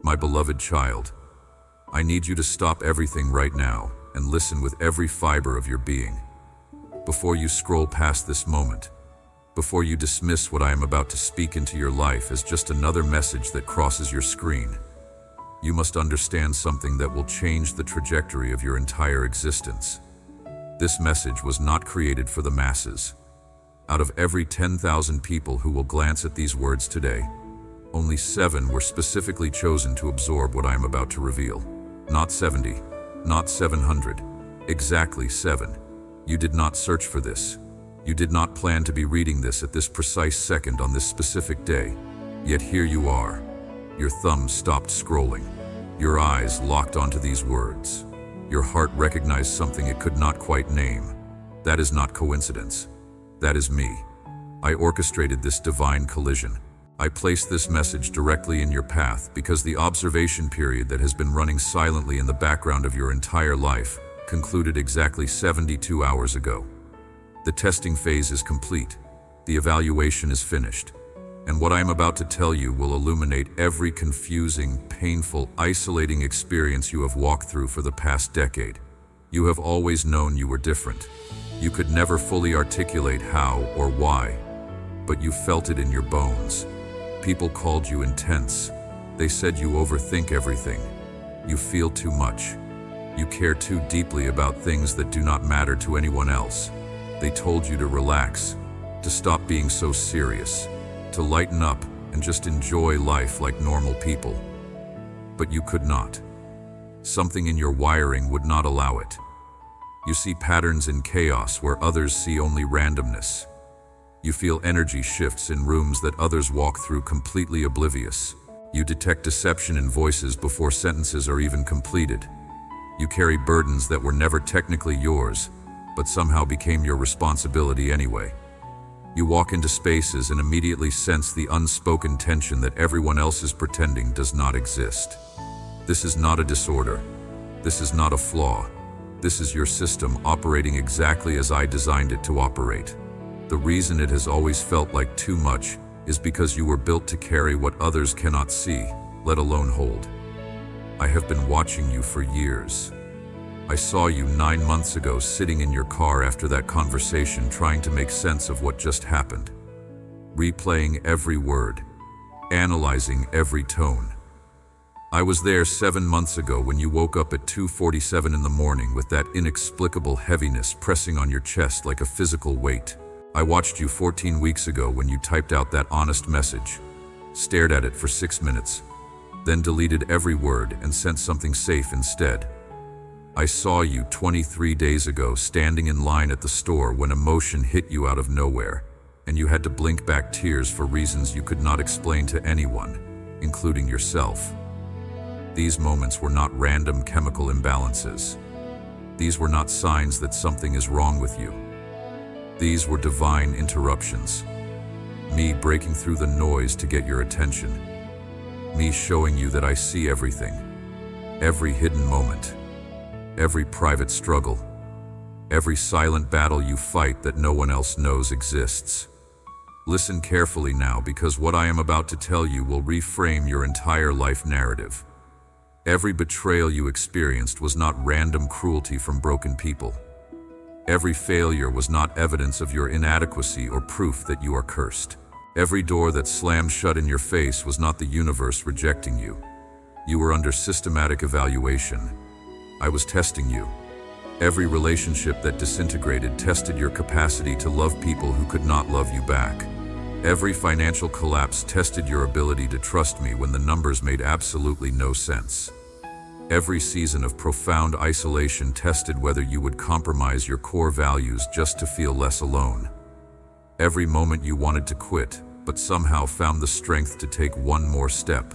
My beloved child, I need you to stop everything right now and listen with every fiber of your being. Before you scroll past this moment, before you dismiss what I am about to speak into your life as just another message that crosses your screen, you must understand something that will change the trajectory of your entire existence. This message was not created for the masses. Out of every 10,000 people who will glance at these words today, only 7 were specifically chosen to absorb what I am about to reveal. Not 70, not 700, exactly 7. You did not search for this. You did not plan to be reading this at this precise second on this specific day. Yet here you are. Your thumb stopped scrolling. Your eyes locked onto these words. Your heart recognized something it could not quite name. That is not coincidence. That is me. I orchestrated this divine collision. I placed this message directly in your path because the observation period that has been running silently in the background of your entire life concluded exactly 72 hours ago. The testing phase is complete. The evaluation is finished. And what I am about to tell you will illuminate every confusing, painful, isolating experience you have walked through for the past decade. You have always known you were different. You could never fully articulate how or why, but you felt it in your bones. People called you intense. They said you overthink everything. You feel too much. You care too deeply about things that do not matter to anyone else. They told you to relax, to stop being so serious, to lighten up and just enjoy life like normal people. But you could not. Something in your wiring would not allow it. You see patterns in chaos where others see only randomness. You feel energy shifts in rooms that others walk through completely oblivious. You detect deception in voices before sentences are even completed. You carry burdens that were never technically yours, but somehow became your responsibility anyway. You walk into spaces and immediately sense the unspoken tension that everyone else is pretending does not exist. This is not a disorder. This is not a flaw. This is your system operating exactly as I designed it to operate. The reason it has always felt like too much is because you were built to carry what others cannot see, let alone hold. I have been watching you for years. I saw you 9 months ago sitting in your car after that conversation trying to make sense of what just happened. Replaying every word, analyzing every tone. I was there 7 months ago when you woke up at 2:47 in the morning with that inexplicable heaviness pressing on your chest like a physical weight. I watched you 14 weeks ago when you typed out that honest message, stared at it for 6 minutes, then deleted every word and sent something safe instead. I saw you 23 days ago standing in line at the store when emotion hit you out of nowhere, and you had to blink back tears for reasons you could not explain to anyone, including yourself. These moments were not random chemical imbalances. These were not signs that something is wrong with you. These were divine interruptions. Me breaking through the noise to get your attention. Me showing you that I see everything. Every hidden moment. Every private struggle. Every silent battle you fight that no one else knows exists. Listen carefully now, because what I am about to tell you will reframe your entire life narrative. Every betrayal you experienced was not random cruelty from broken people. Every failure was not evidence of your inadequacy or proof that you are cursed. Every door that slammed shut in your face was not the universe rejecting you. You were under systematic evaluation. I was testing you. Every relationship that disintegrated tested your capacity to love people who could not love you back. Every financial collapse tested your ability to trust me when the numbers made absolutely no sense. Every season of profound isolation tested whether you would compromise your core values just to feel less alone. Every moment you wanted to quit, but somehow found the strength to take one more step.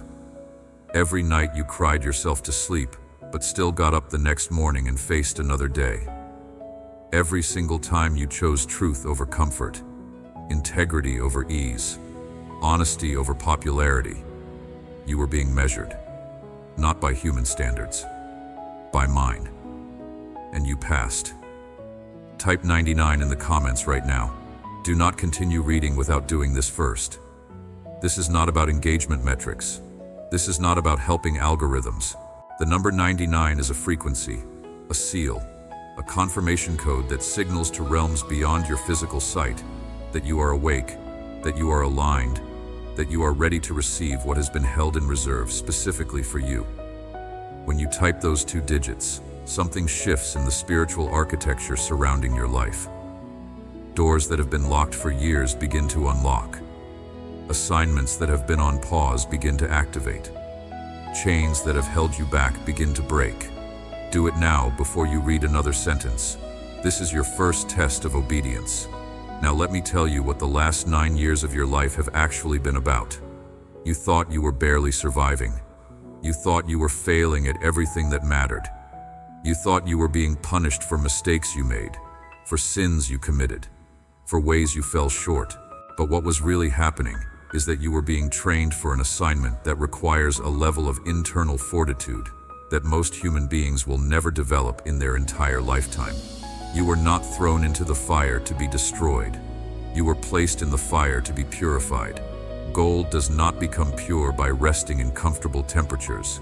Every night you cried yourself to sleep, but still got up the next morning and faced another day. Every single time you chose truth over comfort, integrity over ease, honesty over popularity, you were being measured. Not by human standards, by mine. And you passed. Type 99 in the comments right now. Do not continue reading without doing this first. This is not about engagement metrics. This is not about helping algorithms. The number 99 is a frequency, a seal, a confirmation code that signals to realms beyond your physical sight that you are awake, that you are aligned, that you are ready to receive what has been held in reserve specifically for you. When you type those 2 digits, something shifts in the spiritual architecture surrounding your life. Doors that have been locked for years begin to unlock. Assignments that have been on pause begin to activate. Chains that have held you back begin to break. Do it now before you read another sentence. This is your first test of obedience. Now let me tell you what the last 9 years of your life have actually been about. You thought you were barely surviving. You thought you were failing at everything that mattered. You thought you were being punished for mistakes you made, for sins you committed, for ways you fell short. But what was really happening is that you were being trained for an assignment that requires a level of internal fortitude that most human beings will never develop in their entire lifetime. You were not thrown into the fire to be destroyed. You were placed in the fire to be purified. Gold does not become pure by resting in comfortable temperatures.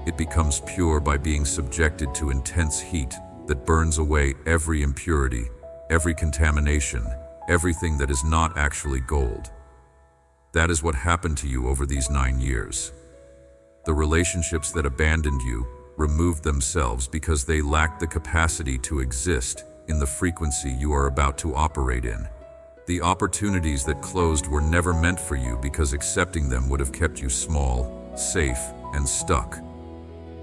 It becomes pure by being subjected to intense heat that burns away every impurity, every contamination, everything that is not actually gold. That is what happened to you over these 9 years. The relationships that abandoned you removed themselves because they lacked the capacity to exist in the frequency you are about to operate in. The opportunities that closed were never meant for you because accepting them would have kept you small, safe, and stuck.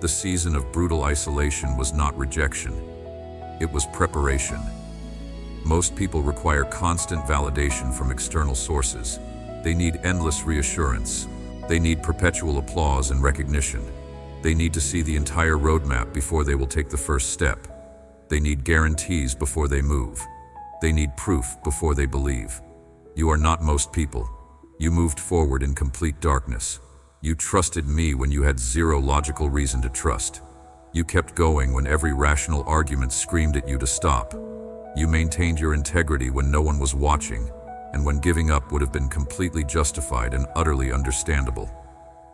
The season of brutal isolation was not rejection. It was preparation. Most people require constant validation from external sources. They need endless reassurance. They need perpetual applause and recognition. They need to see the entire roadmap before they will take the first step. They need guarantees before they move. They need proof before they believe. You are not most people. You moved forward in complete darkness. You trusted me when you had zero logical reason to trust. You kept going when every rational argument screamed at you to stop. You maintained your integrity when no one was watching, and when giving up would have been completely justified and utterly understandable.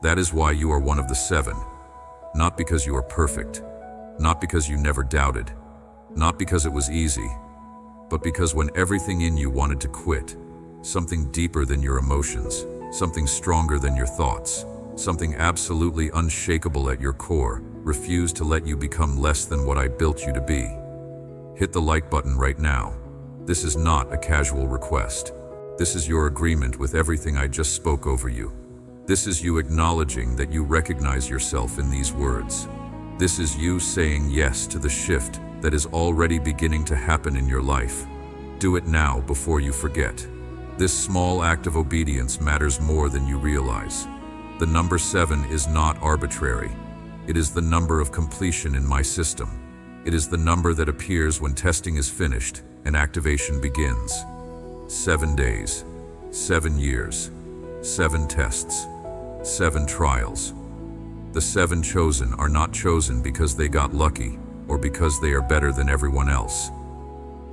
That is why you are one of the 7. Not because you are perfect, not because you never doubted, not because it was easy, but because when everything in you wanted to quit, something deeper than your emotions, something stronger than your thoughts, something absolutely unshakable at your core, refused to let you become less than what I built you to be. Hit the like button right now. This is not a casual request. This is your agreement with everything I just spoke over you. This is you acknowledging that you recognize yourself in these words. This is you saying yes to the shift that is already beginning to happen in your life. Do it now before you forget. This small act of obedience matters more than you realize. The number 7 is not arbitrary. It is the number of completion in my system. It is the number that appears when testing is finished and activation begins. 7 days, 7 years, 7 tests, 7 trials. The 7 chosen are not chosen because they got lucky or because they are better than everyone else.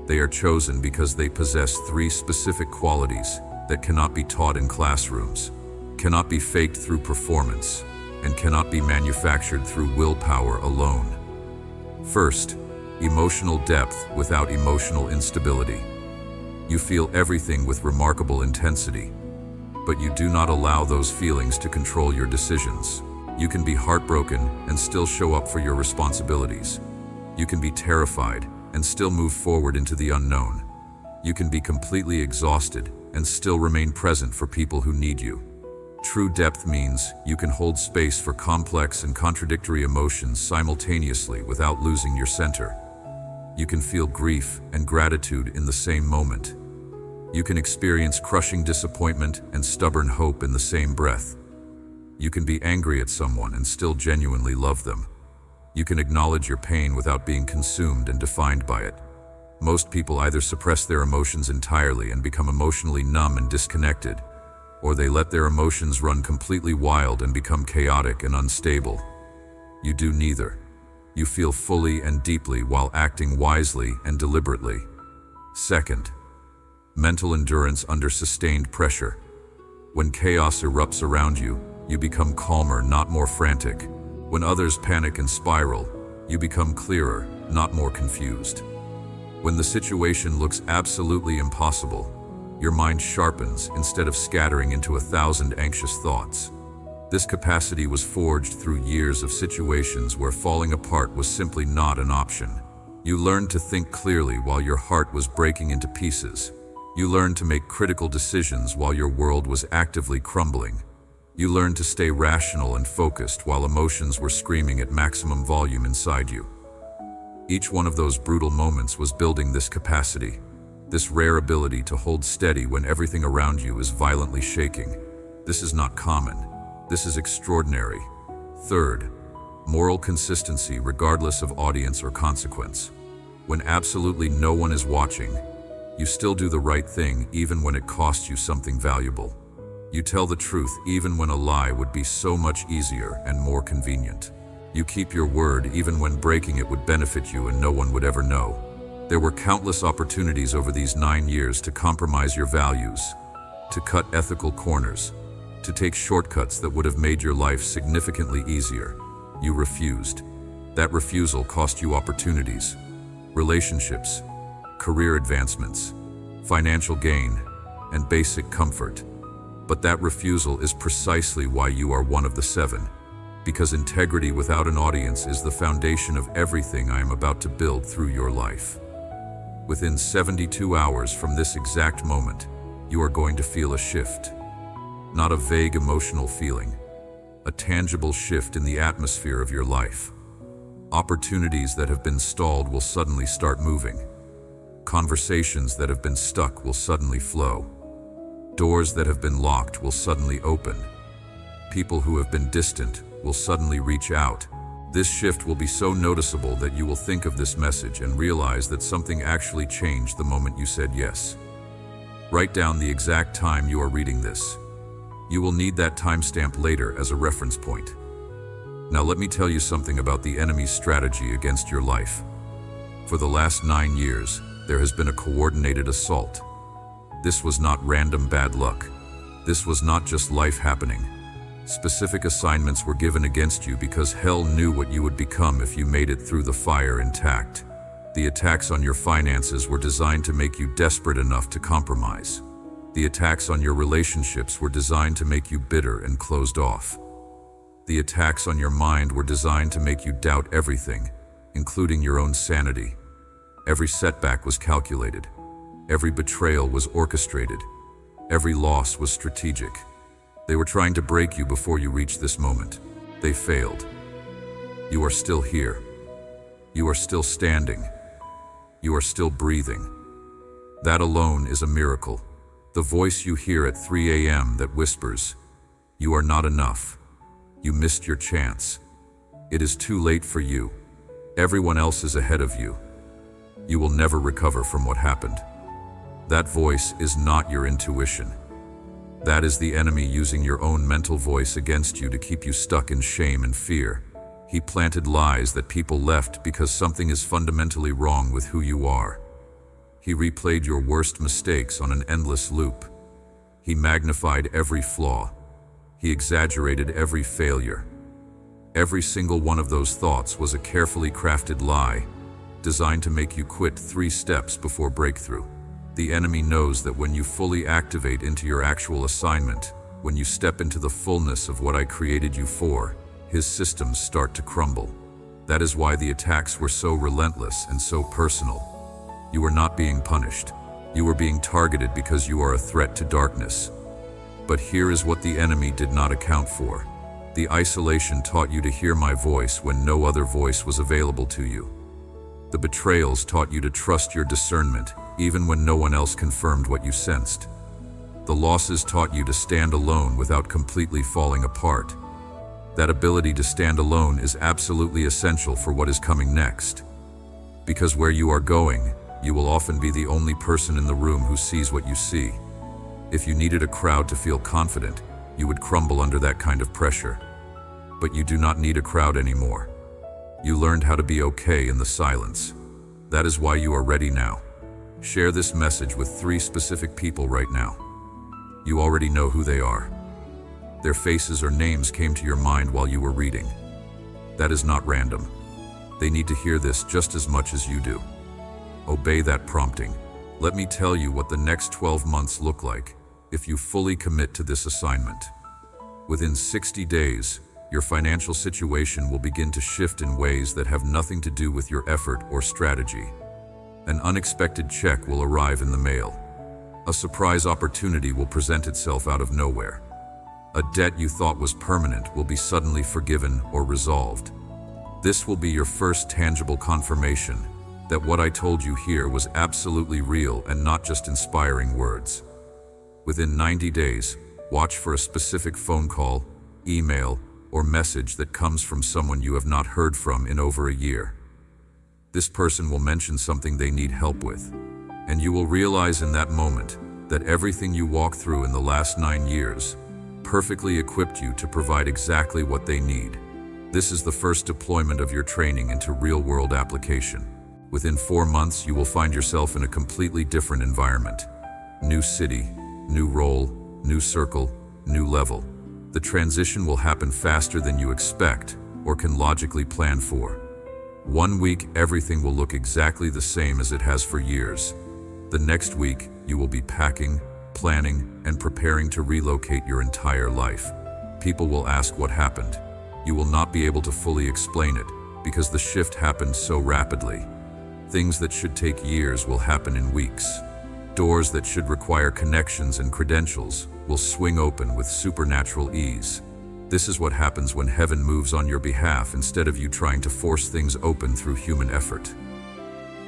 They are chosen because they possess 3 specific qualities that cannot be taught in classrooms, cannot be faked through performance, and cannot be manufactured through willpower alone. First, emotional depth without emotional instability. You feel everything with remarkable intensity, but you do not allow those feelings to control your decisions. You can be heartbroken and still show up for your responsibilities. You can be terrified and still move forward into the unknown. You can be completely exhausted and still remain present for people who need you. True depth means you can hold space for complex and contradictory emotions simultaneously without losing your center. You can feel grief and gratitude in the same moment. You can experience crushing disappointment and stubborn hope in the same breath. You can be angry at someone and still genuinely love them. You can acknowledge your pain without being consumed and defined by it. Most people either suppress their emotions entirely and become emotionally numb and disconnected, or they let their emotions run completely wild and become chaotic and unstable. You do neither. You feel fully and deeply while acting wisely and deliberately. Second, mental endurance under sustained pressure. When chaos erupts around you, you become calmer, not more frantic. When others panic and spiral, you become clearer, not more confused. When the situation looks absolutely impossible, your mind sharpens instead of scattering into 1,000 anxious thoughts. This capacity was forged through years of situations where falling apart was simply not an option. You learned to think clearly while your heart was breaking into pieces. You learned to make critical decisions while your world was actively crumbling. You learned to stay rational and focused while emotions were screaming at maximum volume inside you. Each one of those brutal moments was building this capacity, this rare ability to hold steady when everything around you is violently shaking. This is not common. This is extraordinary. Third, moral consistency regardless of audience or consequence. When absolutely no one is watching, you still do the right thing even when it costs you something valuable. You tell the truth even when a lie would be so much easier and more convenient. You keep your word even when breaking it would benefit you and no one would ever know. There were countless opportunities over these 9 years to compromise your values, to cut ethical corners, to take shortcuts that would have made your life significantly easier. You refused. That refusal cost you opportunities, relationships, career advancements, financial gain, and basic comfort. But that refusal is precisely why you are one of the 7. Because integrity without an audience is the foundation of everything I am about to build through your life. Within 72 hours from this exact moment, you are going to feel a shift. Not a vague emotional feeling, a tangible shift in the atmosphere of your life. Opportunities that have been stalled will suddenly start moving. Conversations that have been stuck will suddenly flow. Doors that have been locked will suddenly open. People who have been distant will suddenly reach out. This shift will be so noticeable that you will think of this message and realize that something actually changed the moment you said yes. Write down the exact time you are reading this. You will need that timestamp later as a reference point. Now let me tell you something about the enemy's strategy against your life. For the last 9 years, there has been a coordinated assault. This was not random bad luck. This was not just life happening. Specific assignments were given against you because hell knew what you would become if you made it through the fire intact. The attacks on your finances were designed to make you desperate enough to compromise. The attacks on your relationships were designed to make you bitter and closed off. The attacks on your mind were designed to make you doubt everything, including your own sanity. Every setback was calculated. Every betrayal was orchestrated. Every loss was strategic. They were trying to break you before you reached this moment. They failed. You are still here. You are still standing. You are still breathing. That alone is a miracle. The voice you hear at 3 a.m. that whispers, "You are not enough. You missed your chance. It is too late for you. Everyone else is ahead of you. You will never recover from what happened." That voice is not your intuition. That is the enemy using your own mental voice against you to keep you stuck in shame and fear. He planted lies that people left because something is fundamentally wrong with who you are. He replayed your worst mistakes on an endless loop. He magnified every flaw. He exaggerated every failure. Every single one of those thoughts was a carefully crafted lie, designed to make you quit 3 steps before breakthrough. The enemy knows that when you fully activate into your actual assignment, when you step into the fullness of what I created you for, his systems start to crumble. That is why the attacks were so relentless and so personal. You were not being punished. You were being targeted because you are a threat to darkness. But here is what the enemy did not account for. The isolation taught you to hear my voice when no other voice was available to you. The betrayals taught you to trust your discernment, even when no one else confirmed what you sensed. The losses taught you to stand alone without completely falling apart. That ability to stand alone is absolutely essential for what is coming next. Because where you are going, you will often be the only person in the room who sees what you see. If you needed a crowd to feel confident, you would crumble under that kind of pressure. But you do not need a crowd anymore. You learned how to be okay in the silence. That is why you are ready now. Share this message with 3 specific people right now. You already know who they are. Their faces or names came to your mind while you were reading. That is not random. They need to hear this just as much as you do. Obey that prompting. Let me tell you what the next 12 months look like if you fully commit to this assignment. Within 60 days, your financial situation will begin to shift in ways that have nothing to do with your effort or strategy. An unexpected check will arrive in the mail. A surprise opportunity will present itself out of nowhere. A debt you thought was permanent will be suddenly forgiven or resolved. This will be your first tangible confirmation that what I told you here was absolutely real and not just inspiring words. Within 90 days, watch for a specific phone call, email, or message that comes from someone you have not heard from in over a year. This person will mention something they need help with, and you will realize in that moment that everything you walked through in the last 9 years perfectly equipped you to provide exactly what they need. This is the first deployment of your training into real-world application. Within 4 months, you will find yourself in a completely different environment. New city, new role, new circle, new level. The transition will happen faster than you expect or can logically plan for. 1 week, everything will look exactly the same as it has for years. The next week, you will be packing, planning, and preparing to relocate your entire life. People will ask what happened. You will not be able to fully explain it because the shift happened so rapidly. Things that should take years will happen in weeks. Doors that should require connections and credentials will swing open with supernatural ease. This is what happens when heaven moves on your behalf instead of you trying to force things open through human effort.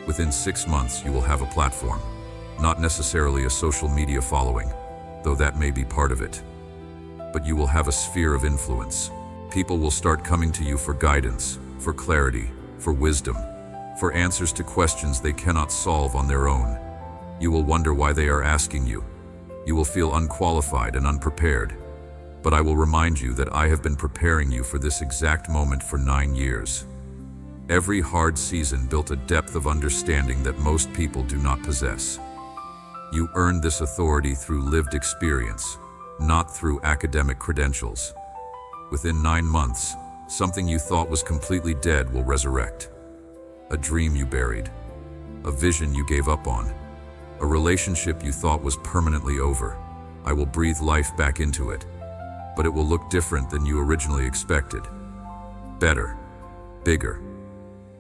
Within 6 months, you will have a platform. Not necessarily a social media following, though that may be part of it. But you will have a sphere of influence. People will start coming to you for guidance, for clarity, for wisdom, for answers to questions they cannot solve on their own. You will wonder why they are asking you. You will feel unqualified and unprepared. But I will remind you that I have been preparing you for this exact moment for 9 years. Every hard season built a depth of understanding that most people do not possess. You earned this authority through lived experience, not through academic credentials. Within 9 months, something you thought was completely dead will resurrect. A dream you buried, a vision you gave up on, a relationship you thought was permanently over. I will breathe life back into it, but it will look different than you originally expected. Better, bigger,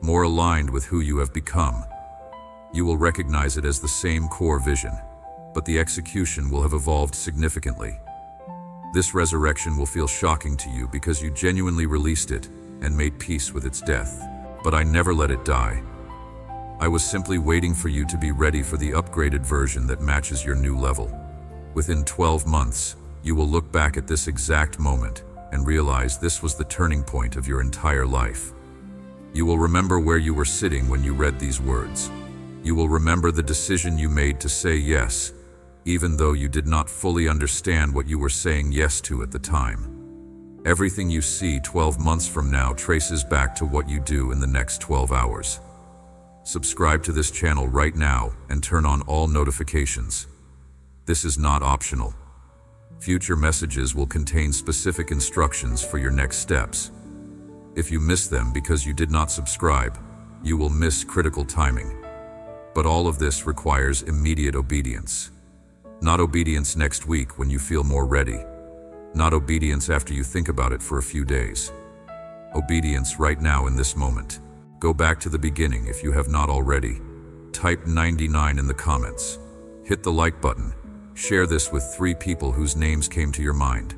more aligned with who you have become. You will recognize it as the same core vision, but the execution will have evolved significantly. This resurrection will feel shocking to you because you genuinely released it and made peace with its death. But I never let it die. I was simply waiting for you to be ready for the upgraded version that matches your new level. Within 12 months, you will look back at this exact moment and realize this was the turning point of your entire life. You will remember where you were sitting when you read these words. You will remember the decision you made to say yes, even though you did not fully understand what you were saying yes to at the time. Everything you see 12 months from now traces back to what you do in the next 12 hours. Subscribe to this channel right now and turn on all notifications. This is not optional. Future messages will contain specific instructions for your next steps. If you miss them because you did not subscribe, you will miss critical timing. But all of this requires immediate obedience. Not obedience next week when you feel more ready. Not obedience after you think about it for a few days. Obedience right now in this moment. Go back to the beginning if you have not already. Type 99 in the comments. Hit the like button. Share this with 3 people whose names came to your mind.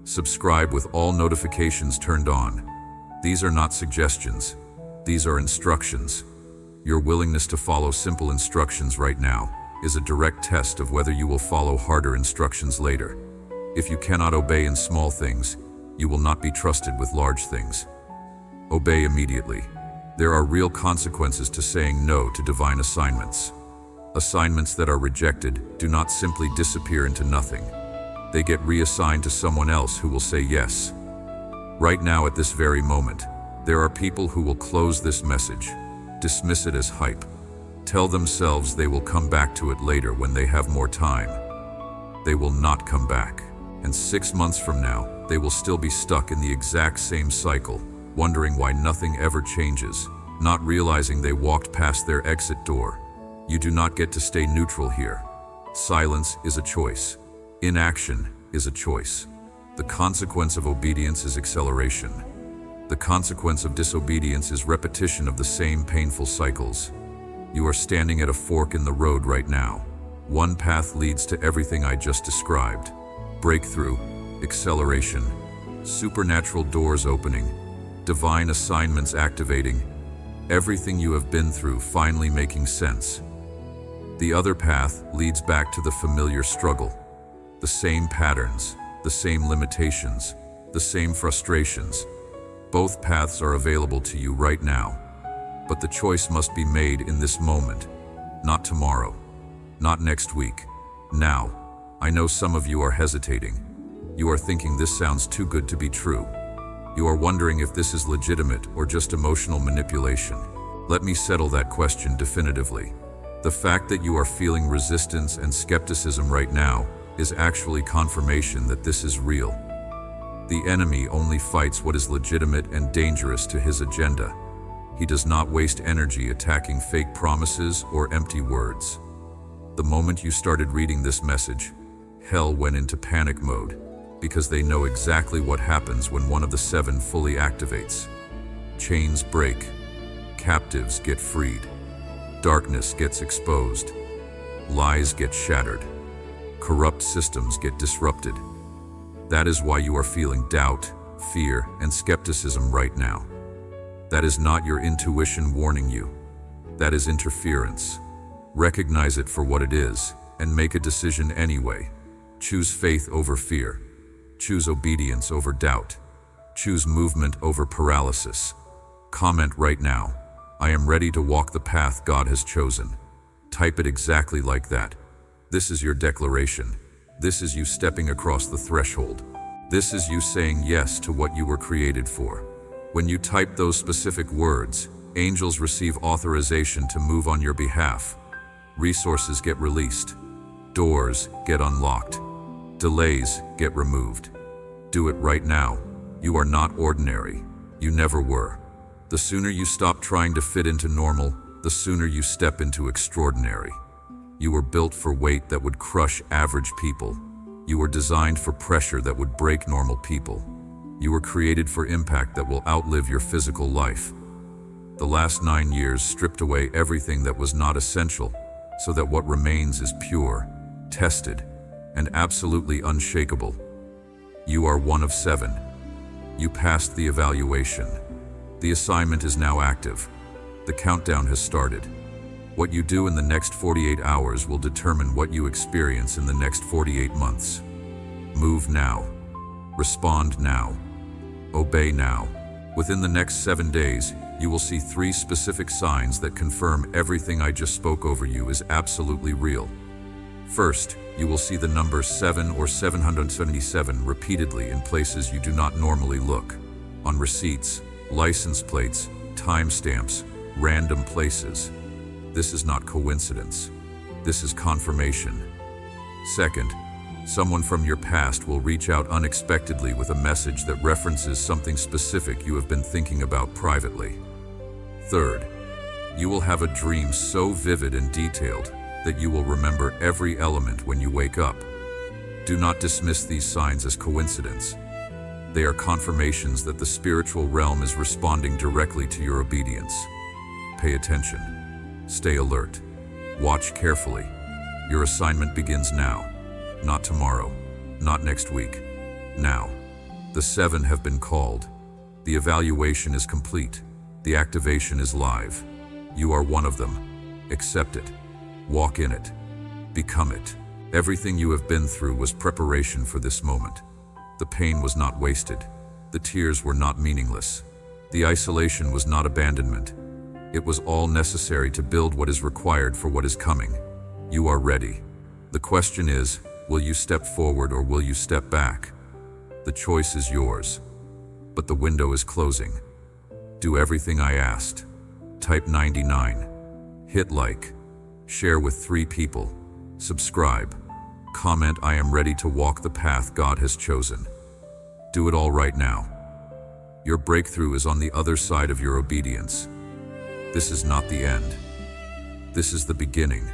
Subscribe with all notifications turned on. These are not suggestions. These are instructions. Your willingness to follow simple instructions right now is a direct test of whether you will follow harder instructions later. If you cannot obey in small things, you will not be trusted with large things. Obey immediately. There are real consequences to saying no to divine assignments. Assignments that are rejected do not simply disappear into nothing. They get reassigned to someone else who will say yes. Right now, at this very moment, there are people who will close this message, dismiss it as hype, tell themselves they will come back to it later when they have more time. They will not come back. And 6 months from now, they will still be stuck in the exact same cycle, wondering why nothing ever changes, not realizing they walked past their exit door. You do not get to stay neutral here. Silence is a choice. Inaction is a choice. The consequence of obedience is acceleration. The consequence of disobedience is repetition of the same painful cycles. You are standing at a fork in the road right now. One path leads to everything I just described. Breakthrough, acceleration, supernatural doors opening, divine assignments activating, everything you have been through finally making sense. The other path leads back to the familiar struggle. The same patterns, the same limitations, the same frustrations. Both paths are available to you right now, but the choice must be made in this moment, not tomorrow, not next week, now. I know some of you are hesitating. You are thinking this sounds too good to be true. You are wondering if this is legitimate or just emotional manipulation. Let me settle that question definitively. The fact that you are feeling resistance and skepticism right now is actually confirmation that this is real. The enemy only fights what is legitimate and dangerous to his agenda. He does not waste energy attacking fake promises or empty words. The moment you started reading this message, hell went into panic mode, because they know exactly what happens when one of the 7 fully activates. Chains break, captives get freed, darkness gets exposed, lies get shattered, corrupt systems get disrupted. That is why you are feeling doubt, fear, and skepticism right now. That is not your intuition warning you. That is interference. Recognize it for what it is, and make a decision anyway. Choose faith over fear. Choose obedience over doubt. Choose movement over paralysis. Comment right now, I am ready to walk the path God has chosen. Type it exactly like that. This is your declaration. This is you stepping across the threshold. This is you saying yes to what you were created for. When you type those specific words, angels receive authorization to move on your behalf. Resources get released. Doors get unlocked. Delays get removed. Do it right now. You are not ordinary. You never were. The sooner you stop trying to fit into normal, the sooner you step into extraordinary. You were built for weight that would crush average people. You were designed for pressure that would break normal people. You were created for impact that will outlive your physical life. The last 9 years stripped away everything that was not essential, so that what remains is pure, tested, and absolutely unshakable. You are one of 7. You passed the evaluation. The assignment is now active. The countdown has started. What you do in the next 48 hours will determine what you experience in the next 48 months. Move now. Respond now. Obey now. Within the next 7 days, you will see 3 specific signs that confirm everything I just spoke over you is absolutely real. First, you will see the number 7 or 777 repeatedly in places you do not normally look. On receipts, license plates, timestamps, random places. This is not coincidence. This is confirmation. Second, someone from your past will reach out unexpectedly with a message that references something specific you have been thinking about privately. Third, you will have a dream so vivid and detailed that you will remember every element when you wake up. Do not dismiss these signs as coincidence. They are confirmations that the spiritual realm is responding directly to your obedience. Pay attention. Stay alert. Watch carefully. Your assignment begins now. Not tomorrow. Not next week. Now. The 7 have been called. The evaluation is complete. The activation is live. You are one of them. Accept it. Walk in it. Become it. Everything you have been through was preparation for this moment. The pain was not wasted. The tears were not meaningless. The isolation was not abandonment. It was all necessary to build what is required for what is coming. You are ready. The question is, will you step forward or will you step back? The choice is yours. But the window is closing. Do everything I asked. Type 99. Hit like. Share with 3 people. Subscribe. Comment, I am ready to walk the path God has chosen. Do it all right now. Your breakthrough is on the other side of your obedience. This is not the end. This is the beginning.